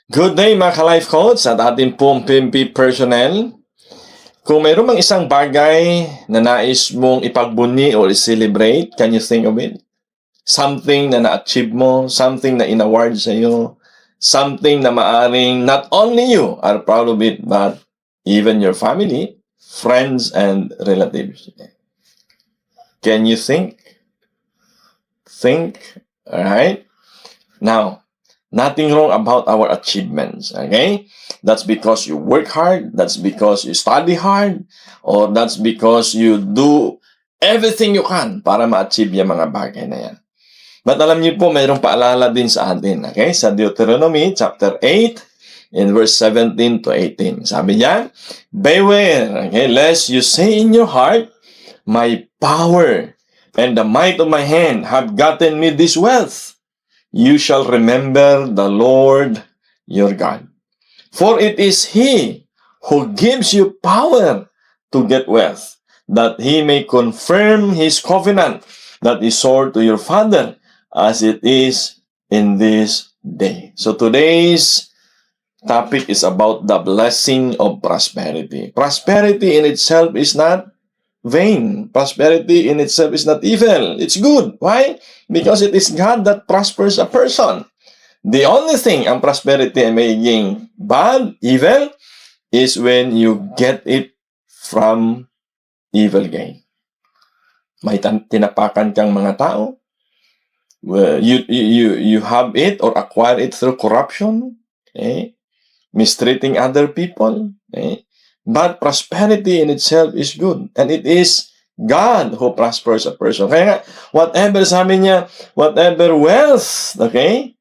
Good day mga ka-life coach at ating pong PMP personnel. Kung mayroon mang isang bagay na nais mong ipagbunyi or i-celebrate, can you think of it? Something na na-achieve mo, something na in-award sa iyo, something na maaring not only you are proud of it, but even your family, friends, and relatives. Can you think? Think. Alright? Now, nothing wrong about our achievements, okay? That's because you work hard, that's because you study hard, or that's because you do everything you can para ma-achieve yung mga bagay na yan. But alam niyo po, mayroong paalala din sa atin, okay? Sa Deuteronomy chapter 8, in verse 17 to 18. Sabi niya, beware, okay, lest you say in your heart, my power and the might of my hand have gotten me this wealth. You shall remember the Lord your God. For it is He who gives you power to get wealth, that He may confirm His covenant that He swore to your father, as it is in this day. So today's topic is about the blessing of prosperity. Prosperity in itself is not vain. Prosperity in itself is not evil. It's good. Why? Because it is God that prospers a person. The only thing ang prosperity ay magiging bad, evil, is when you get it from evil gain. May tinapakan kang mga tao. You have it or acquire it through corruption, mistreating other people. But prosperity in itself is good. And it is God who prospers a person. Kaya nga, whatever sabi niya, whatever wealth, okay,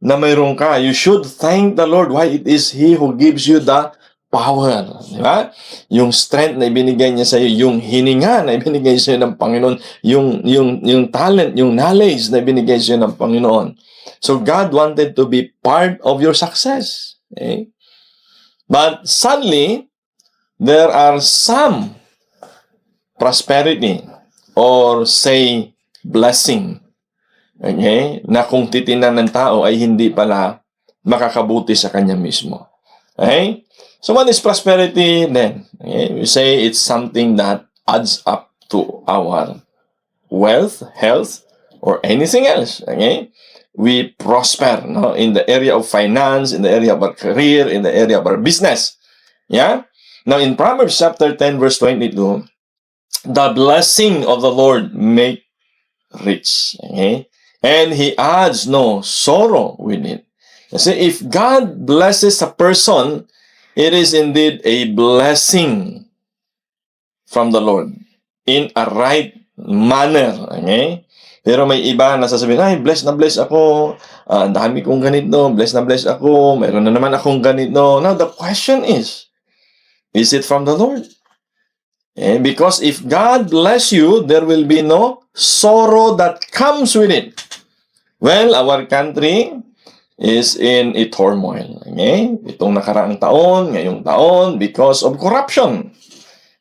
na mayroon ka, you should thank the Lord. Why? It is He who gives you the power. Di ba? Yung strength na ibinigay niya sa iyo, yung hininga na ibinigay sa iyo ng Panginoon, yung talent, yung knowledge na ibinigay sa iyo ng Panginoon. So God wanted to be part of your success. Okay? But sadly, there are some prosperity or say blessing, okay, na kung titinan ng tao ay hindi pala makakabuti sa kanya mismo. Okay? So what is prosperity then? Okay? We say it's something that adds up to our wealth, health, or anything else. Okay? We prosper, no, in the area of finance, in the area of our career, in the area of our business. Yeah? Now, in Proverbs chapter 10, verse 22, the blessing of the Lord make rich. Okay? And He adds no sorrow with it. Kasi if God blesses a person, it is indeed a blessing from the Lord in a right manner. Okay? Pero may iba na sasabihin, ay, blessed na blessed ako, dami kong ganito, blessed na blessed ako, mayroon na naman akong ganito. Now, the question is it from the Lord? Because if God bless you, there will be no sorrow that comes with it. Well, our country is in a turmoil. Okay? Itong nakaraang taon, ngayong taon, because of corruption.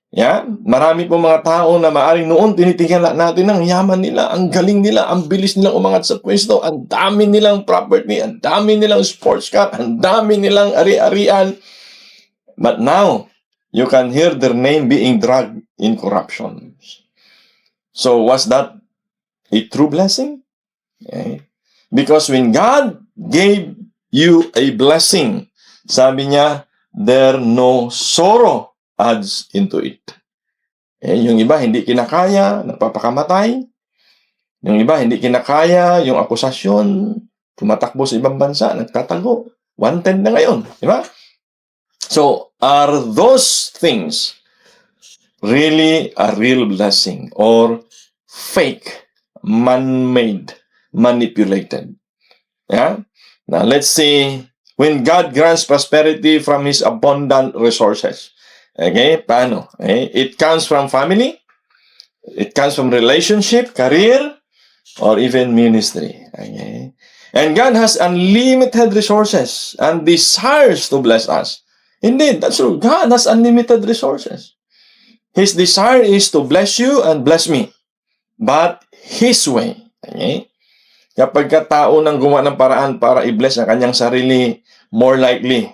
Yeah? Marami po mga tao na maaring noon tinitingnan natin ang yaman nila, ang galing nila, ang bilis nilang umangat sa pwesto, ang dami nilang property, ang dami nilang sports car, ang dami nilang ari-arian. But now, you can hear their name being dragged in corruption. So, was that a true blessing? Okay. Because when God gave you a blessing, sabi niya, there no sorrow adds into it. Yung iba, hindi kinakaya, nagpapakamatay. Yung iba, hindi kinakaya, yung akusasyon, tumatakbo sa ibang bansa, nagtatago. Wanted na ngayon. Di ba? So, are those things really a real blessing or fake, man-made, manipulated? Yeah? Now, let's see, when God grants prosperity from His abundant resources, okay, paano? Okay? It comes from family, it comes from relationship, career, or even ministry. Okay? And God has unlimited resources and desires to bless us. Indeed, that's true. God has unlimited resources. His desire is to bless you and bless me. But His way. Okay? Kapag tao nang gumawa ng paraan para i-bless ang kanyang sarili, more likely,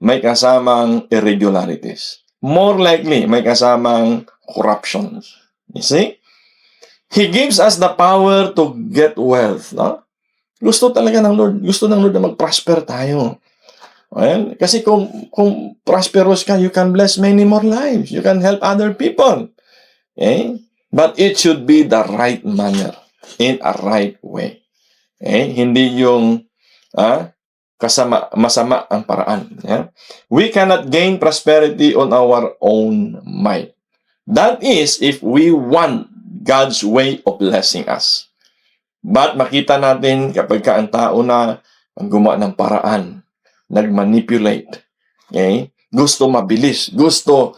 may kasamang irregularities. More likely, may kasamang corruptions. You see? He gives us the power to get wealth. No? Gusto talaga ng Lord. Gusto ng Lord na mag-prosper tayo. Well, kasi kung prosperous ka, you can bless many more lives. You can help other people. Okay? But it should be the right manner, in a right way. Okay? Hindi yung masama ang paraan. Yeah? We cannot gain prosperity on our own might. That is if we want God's way of blessing us. But makita natin kapag ang tao na ang gumawa ng paraan, nag-manipulate, okay? Gusto mabilis, gusto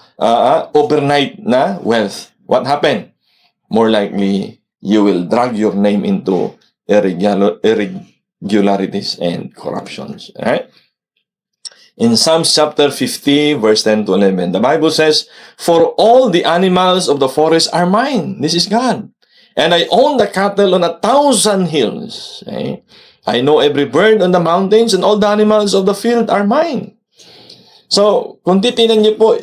overnight na wealth. What happened? More likely, you will drag your name into irregularities and corruptions. Alright? In Psalms chapter 50, verse 10 to 11, the Bible says, "For all the animals of the forest are mine." This is God. "And I own the cattle on 1,000 hills." Okay? "I know every bird on the mountains, and all the animals of the field are mine." So, kung titinan niyo po,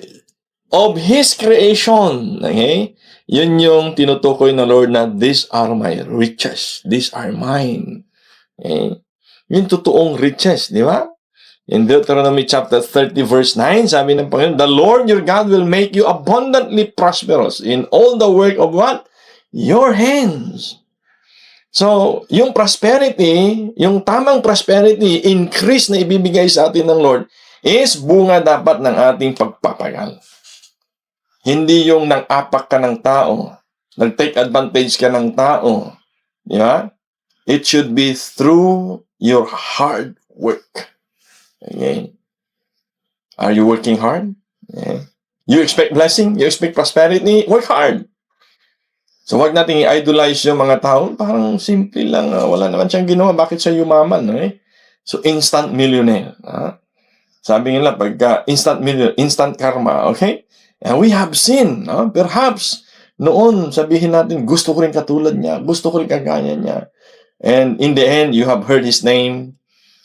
of His creation, okay? Yun yung tinutukoy ng Lord na, "These are my riches. These are mine." Okay? Yung totoong riches, di ba? In Deuteronomy chapter 30, verse 9, sabi ng Panginoon, "The Lord your God will make you abundantly prosperous in all the work of" what? Your hands. So, yung prosperity, yung tamang prosperity, increase na ibibigay sa atin ng Lord, is bunga dapat ng ating pagpapagal. Hindi yung nang-apak ka ng tao, nag-take advantage ka ng tao. Di ba? It should be through your hard work. Okay? Are you working hard? Okay. You expect blessing? You expect prosperity? Work hard. So, wag nating i-idolize yung mga tao. Parang simple lang. Wala naman siyang ginawa. Bakit siya yumaman? Okay? So, instant millionaire. Sabi nila, pagka instant millionaire, instant karma. Okay? And we have seen. Perhaps, noon, sabihin natin, gusto ko rin katulad niya. Gusto ko rin kagaya niya. And in the end, you have heard his name.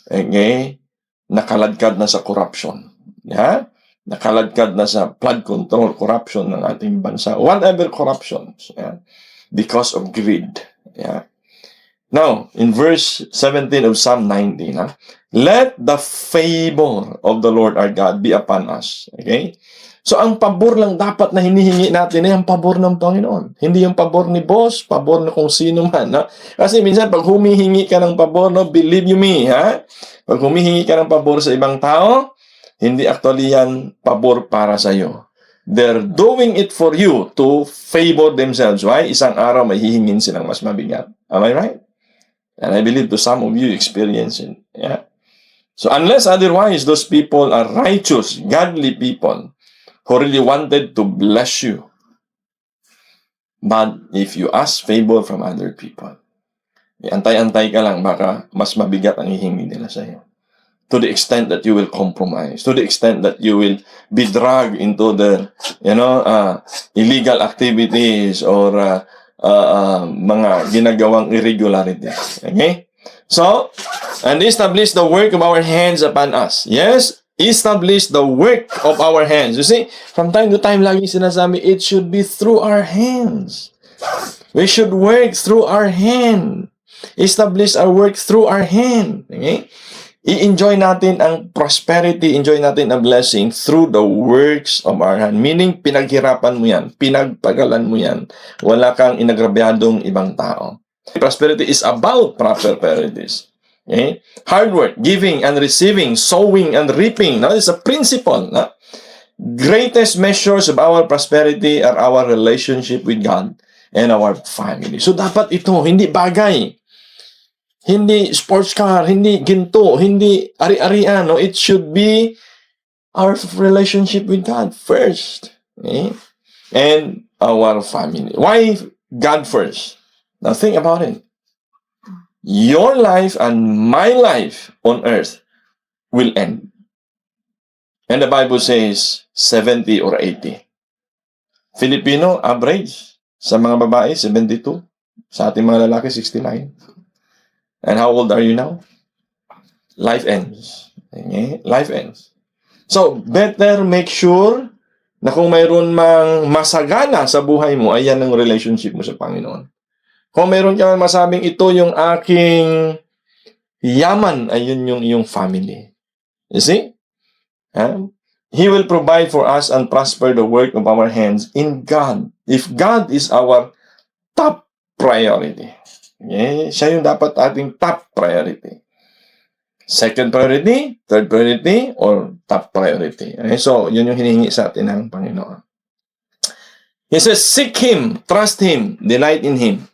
Okay? Nakaladkad na sa corruption. Yeah? Nakaladkad na sa flood control, corruption ng ating bansa. Whatever corruptions. Yeah? Because of greed. Yeah? Now, in verse 17 of Psalm 19, "Let the favor of the Lord our God be upon us." Okay? So, ang pabor lang dapat na hinihingi natin ay ang pabor ng Panginoon. Hindi yung pabor ni boss, pabor na kung sino man. Kasi minsan, pag humihingi ka ng pabor, believe you me, pag humihingi ka ng pabor sa ibang tao, hindi actually yan pabor para sa iyo. They're doing it for you to favor themselves. Why? Isang araw may hihingin silang mas mabigat. Am I right? And I believe to some of you experience it. Yeah. So unless otherwise, those people are righteous, godly people who really wanted to bless you. But if you ask favor from other people, antay-antay ka lang, baka mas mabigat ang hihingi nila sa iyo. To the extent that you will compromise, to the extent that you will be dragged into the, illegal activities or mga ginagawang irregularities. Okay? So, and establish the work of our hands upon us. Yes, establish the work of our hands. You see, from time to time, lagi sinasabi, it should be through our hands. We should work through our hand. Establish our work through our hand. Okay? I-enjoy natin ang prosperity, enjoy natin ang blessing through the works of our hand. Meaning, pinaghirapan mo yan, pinagpagalan mo yan. Wala kang inagrabyadong ibang tao. Prosperity is about proper priorities. Okay? Hard work, giving and receiving, sowing and reaping. Now, it's a principle. Greatest measures of our prosperity are our relationship with God and our family. So, dapat ito, hindi bagay. Hindi sports car, hindi ginto, hindi ari-arian. No? It should be our relationship with God first. Okay? And our family. Why God first? Now think about it. Your life and my life on earth will end. And the Bible says 70 or 80. Filipino, average. Sa mga babae, 72. Sa ating mga lalaki, 69. And how old are you now? life ends. Okay? Life ends. So, better make sure na kung mayroon mang masagana sa buhay mo, ay yan ang relationship mo sa Panginoon. Kung mayroon ka masabing ito yung aking yaman, ay yun yung iyong family. You see? He will provide for us and prosper the work of our hands in God. If God is our top priority, okay? Siya yung dapat ating top priority. Second priority, third priority, or top priority. Okay? So, yun yung hinihingi sa atin ng Panginoon. He says, seek Him, trust Him, delight in Him.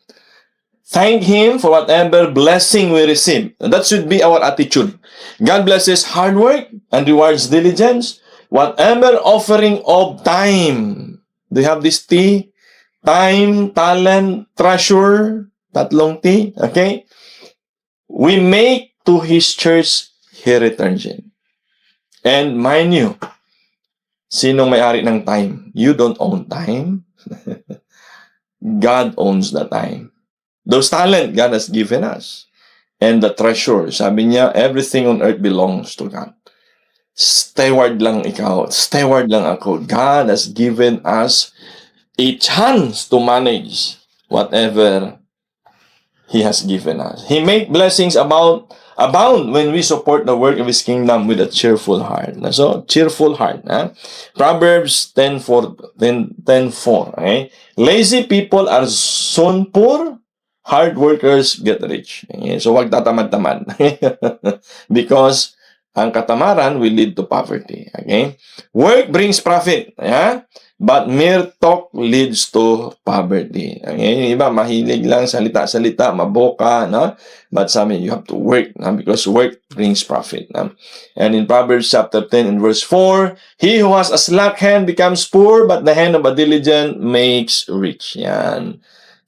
Thank Him for whatever blessing we receive. That should be our attitude. God blesses hard work and rewards diligence. Whatever offering of time. Do you have this T? Time, talent, treasure. Tatlong T. Okay? We make to His church, He returns it. And mind you, sinong may-ari ng time? You don't own time. God owns the time. Those talent God has given us. And the treasure, sabi niya, everything on earth belongs to God. Steward lang ikaw. Steward lang ako. God has given us a chance to manage whatever He has given us. He make blessings abound when we support the work of His kingdom with a cheerful heart. So, cheerful heart. Proverbs 10:4. Okay? Lazy people are soon poor. Hard workers get rich. Okay? So, wag tatamad-tamad. Because ang katamaran will lead to poverty. Okay? Work brings profit. Yeah? But mere talk leads to poverty. Okay? Yung iba, mahilig lang salita-salita, maboka, no? But some you have to work, no? Because work brings profit. No? And in Proverbs chapter 10 and verse 4, he who has a slack hand becomes poor, but the hand of a diligent makes rich. Yan.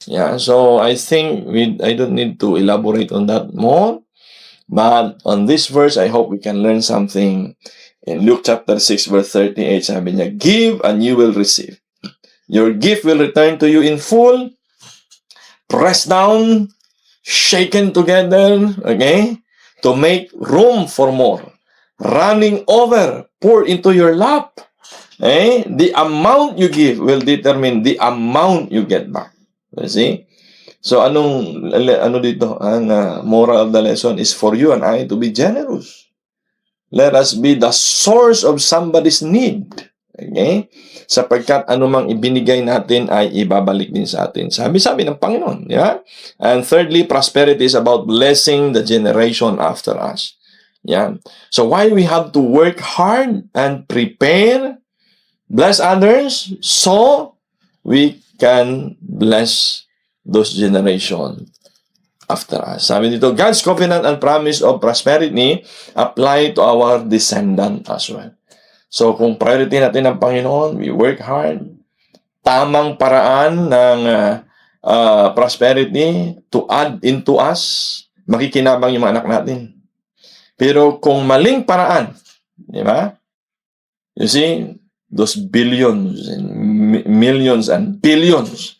Yeah, so I think I don't need to elaborate on that more. But on this verse, I hope we can learn something. In Luke chapter 6, verse 38, sabi niya, give and you will receive. Your gift will return to you in full, pressed down, shaken together, okay, to make room for more. Running over, pour into your lap. Okay? The amount you give will determine the amount you get back. You see? So, ano dito? Ang moral of the lesson is for you and I to be generous. Let us be the source of somebody's need. Okay? Sapagkat anumang ibinigay natin ay ibabalik din sa atin. Sabi ng Panginoon. Yeah? And thirdly, prosperity is about blessing the generation after us. Yeah? So, why we have to work hard and prepare, bless others, so we can bless those generation after us. Sabi dito, God's covenant and promise of prosperity apply to our descendant as well. So, kung priority natin ang Panginoon, we work hard, tamang paraan ng prosperity to add into us, makikinabang yung mga anak natin. Pero kung maling paraan, di ba? You see, those billions and millions and billions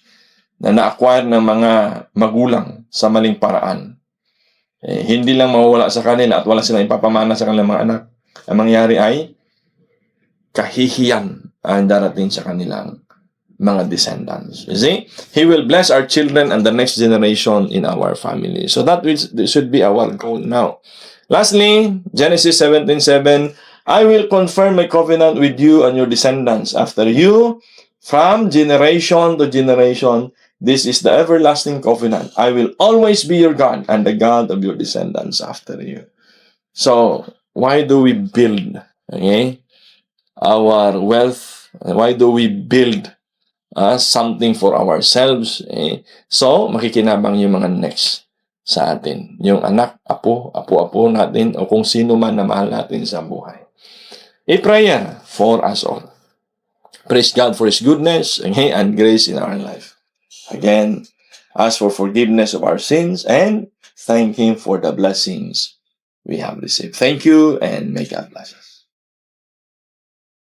na na-acquire ng mga magulang sa maling paraan. Hindi lang mawawala sa kanila at wala silang ipapamana sa kanilang mga anak. Ang mangyari ay kahihiyan ang darating sa kanilang mga descendants. You see? He will bless our children and the next generation in our family. So that should be our goal now. Lastly, Genesis 17:7, I will confirm my covenant with you and your descendants after you from generation to generation. This is the everlasting covenant. I will always be your God and the God of your descendants after you. So, why do we build our wealth? Why do we build something for ourselves? So, makikinabang yung mga next sa atin. Yung anak, apo natin, o kung sino man na mahal natin sa buhay. A prayer for us all. Praise God for His goodness and grace in our life. Again, ask for forgiveness of our sins and thank Him for the blessings we have received. Thank you and may God bless us.